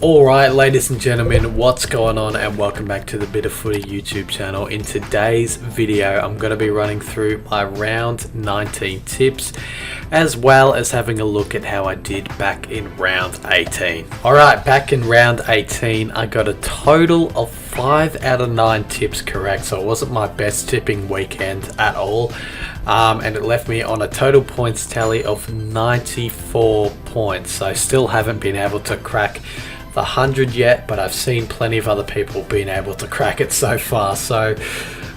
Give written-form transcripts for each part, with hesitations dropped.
Alright, ladies and gentlemen, what's going on, and welcome back to the Bit of Footy YouTube channel. In today's video, I'm going to be running through my round 19 tips, as well as having a look at how I did back in round 18. Alright, back in round 18, I got a total of 5 out of 9 tips correct, so it wasn't my best tipping weekend at all. And it left me on a total points tally of 94 points. So I still haven't been able to crack the 100 yet, but I've seen plenty of other people being able to crack it so far. So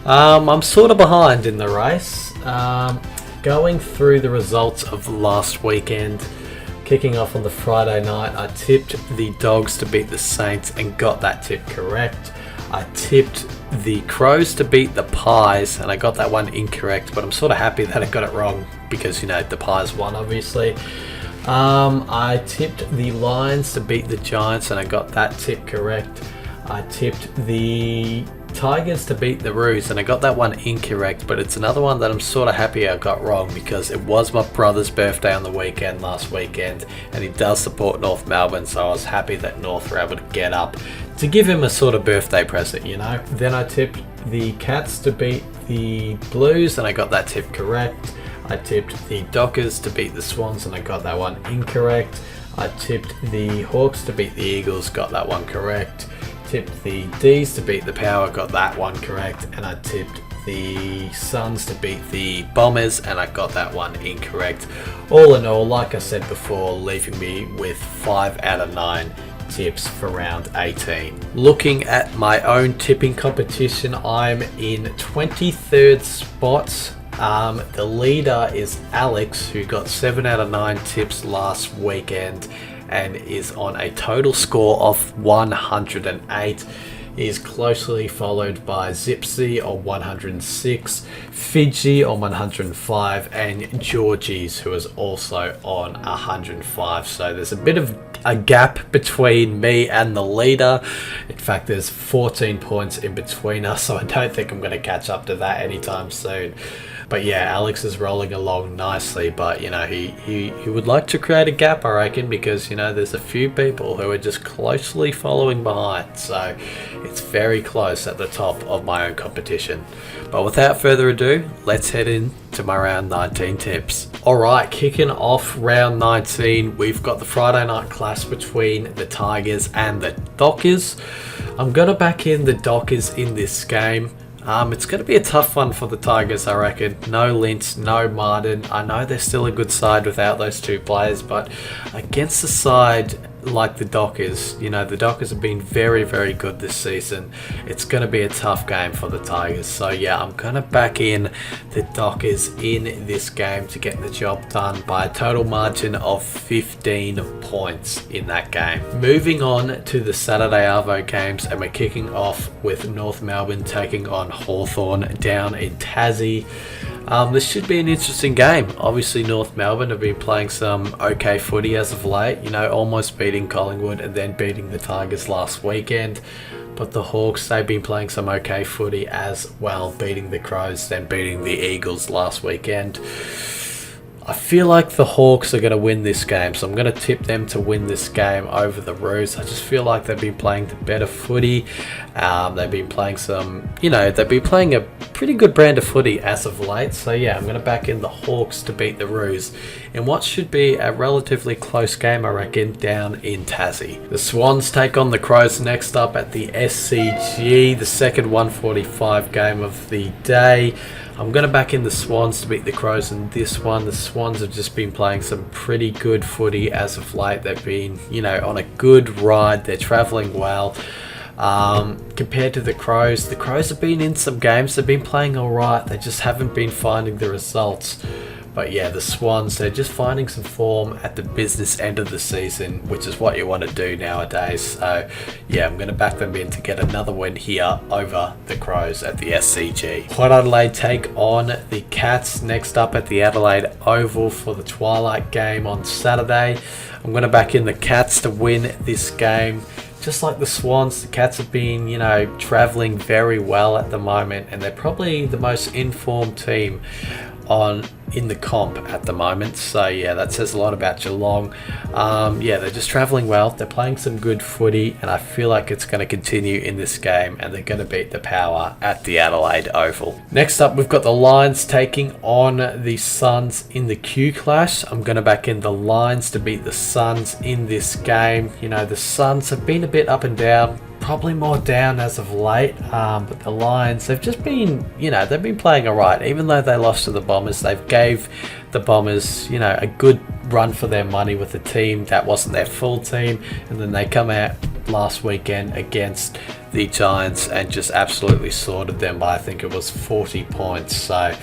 I'm sort of behind in the race. Going through the results of last weekend, kicking off on the Friday night, I tipped the Dogs to beat the Saints and got that tip correct. I tipped the Crows to beat the Pies and I got that one incorrect, but I'm sort of happy that I got it wrong because, you know, the Pies won, obviously. I tipped the Lions to beat the Giants and I got that tip correct. I tipped the Tigers to beat the Roos and I got that one incorrect, but it's another one that I'm sort of happy I got wrong because it was my brother's birthday on the weekend last weekend and he does support North Melbourne, so I was happy that North were able to get up to give him a sort of birthday present, you know. Then I tipped the Cats to beat the Blues and I got that tip correct. I tipped the Dockers to beat the Swans and I got that one incorrect. I tipped the Hawks to beat the Eagles, got that one correct. Tipped the D's to beat the Power, got that one correct. And I tipped the Suns to beat the Bombers and I got that one incorrect. All in all, like I said before, leaving me with 5 out of 9 tips for round 18. Looking at my own tipping competition, I'm in 23rd spot. The leader is Alex, who got 7 out of 9 tips last weekend and is on a total score of 108. He is closely followed by Zipsy on 106, Fiji on 105, and Georgie's, who is also on 105. So there's a bit of a gap between me and the leader. In fact, there's 14 points in between us, so I don't think I'm going to catch up to that anytime soon. But yeah, Alex is rolling along nicely, but you know, he would like to create a gap, I reckon, because you know, there's a few people who are just closely following behind, so it's very close at the top of my own competition. But without further ado, let's head into my round 19 tips. Alright, kicking off round 19, we've got the Friday night clash between the Tigers and the Dockers. I'm going to back in the Dockers in this game. It's going to be a tough one for the Tigers, I reckon. No Lynch, no Martin. I know they're still a good side without those two players, but against a side like the Dockers, you know, the Dockers have been very, very good this season. It's going to be a tough game for the Tigers. So yeah, I'm going to back in the Dockers in this game to get the job done by a total margin of 15 points in that game. Moving on to the Saturday Arvo games, and we're kicking off with North Melbourne taking on Hawthorn down in Tassie. This should be an interesting game. Obviously, North Melbourne have been playing some okay footy as of late, you know, almost beating Collingwood and then beating the Tigers last weekend. But the Hawks, they've been playing some okay footy as well, beating the Crows, then beating the Eagles last weekend. I feel like the Hawks are going to win this game, so I'm going to tip them to win this game over the Roos. I just feel like they've been playing the better footy. They've been playing some, you know, they've been playing a pretty good brand of footy as of late. So yeah, I'm going to back in the Hawks to beat the Roos in what should be a relatively close game, I reckon, down in Tassie. The Swans take on the Crows next up at the SCG, the second 145 game of the day. I'm going to back in the Swans to beat the Crows in this one. The Swans have just been playing some pretty good footy as of late. They've been, you know, on a good ride. They're travelling well. Compared to the Crows have been in some games. They've been playing alright. They just haven't been finding the results. But yeah, the Swans, they're just finding some form at the business end of the season, which is what you want to do nowadays. So yeah, I'm going to back them in to get another win here over the Crows at the SCG. Port Adelaide take on the Cats next up at the Adelaide Oval for the Twilight game on Saturday. I'm going to back in the Cats to win this game. Just like the Swans, the Cats have been, you know, travelling very well at the moment, and they're probably the most informed team on in the comp at the moment. So yeah, that says a lot about Geelong. Yeah, they're just travelling well. They're playing some good footy, and I feel like it's going to continue in this game, and they're going to beat the Power at the Adelaide Oval. Next up, we've got the Lions taking on the Suns in the Q Clash. I'm going to back in the Lions to beat the Suns in this game. You know, the Suns have been a bit up and down. Probably more down as of late, but the Lions, they've just been, you know, they've been playing alright. Even though they lost to the Bombers, they've gave the Bombers, you know, a good run for their money with a team that wasn't their full team, and then they come out last weekend against the Giants and just absolutely sorted them by, I think it was 40 points. So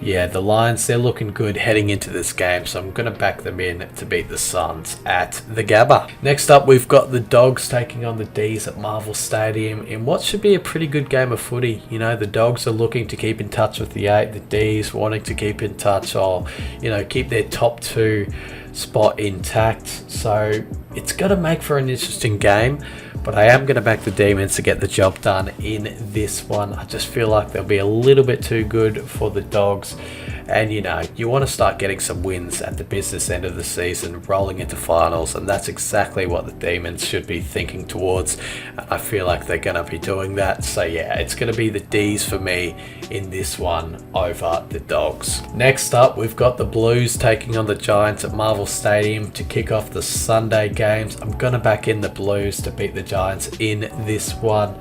yeah, the Lions, they're looking good heading into this game, so I'm going to back them in to beat the Suns at the Gabba. Next up, we've got the Dogs taking on the D's at Marvel Stadium in what should be a pretty good game of footy. You know, the Dogs are looking to keep in touch with the 8, the D's wanting to keep in touch or, you know, keep their top 2 spot intact. So it's going to make for an interesting game. But I am going to back the Demons to get the job done in this one. I just feel like they'll be a little bit too good for the Dogs. And, you know, you want to start getting some wins at the business end of the season, rolling into finals. And that's exactly what the Demons should be thinking towards. I feel like they're going to be doing that. So, yeah, it's going to be the D's for me in this one over the Dogs. Next up, we've got the Blues taking on the Giants at Marvel Stadium to kick off the Sunday games. I'm going to back in the Blues to beat the Giants in this one.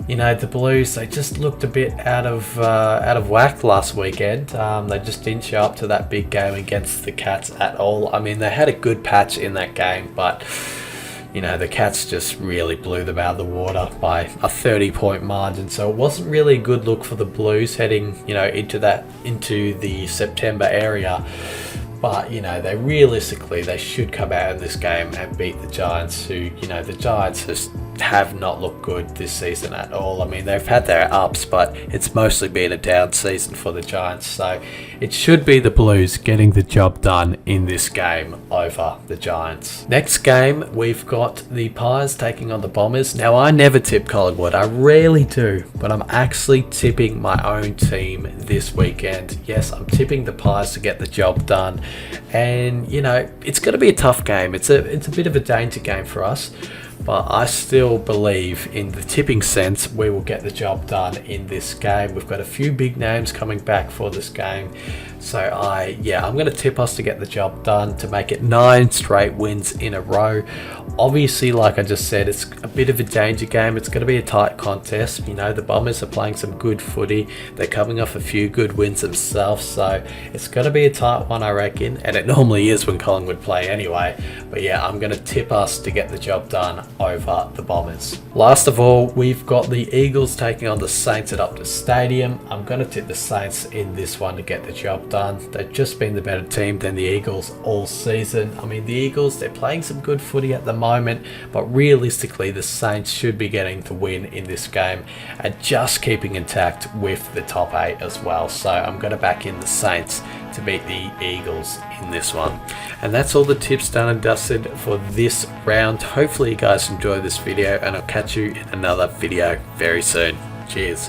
You know, the Blues, they just looked a bit out of whack last weekend. They just didn't show up to that big game against the Cats at all. I mean, they had a good patch in that game, but you know, the Cats just really blew them out of the water by a 30-point margin. So it wasn't really a good look for the Blues heading, you know, into the September area. But, you know, they should come out in this game and beat the Giants, who, you know, the Giants just have not looked good this season at all. I mean, they've had their ups, but it's mostly been a down season for the Giants. So it should be the Blues getting the job done in this game over the Giants. Next game, we've got the Pies taking on the Bombers. Now, I never tip Collingwood. I rarely do, but I'm actually tipping my own team this weekend. Yes, I'm tipping the Pies to get the job done. And, you know, it's going to be a tough game. It's a bit of a danger game for us. But I still believe in the tipping sense we will get the job done in this game. We've got a few big names coming back for this game. So I'm going to tip us to get the job done, to make it 9 straight wins in a row. Obviously, like I just said, it's a bit of a danger game. It's going to be a tight contest. You know, the Bombers are playing some good footy. They're coming off a few good wins themselves. So it's going to be a tight one, I reckon. And it normally is when Collingwood play anyway. But yeah, I'm going to tip us to get the job done over the Bombers. Last of all, we've got the Eagles taking on the Saints at Optus Stadium. I'm going to tip the Saints in this one to get the job done. They've just been the better team than the Eagles all season. I mean, the Eagles, they're playing some good footy at the moment, but realistically, the Saints should be getting the win in this game and just keeping intact with the top 8 as well. So I'm going to back in the Saints to beat the Eagles in this one. And that's all the tips done and dusted for this round. Hopefully you guys enjoyed this video, and I'll catch you in another video very soon. Cheers.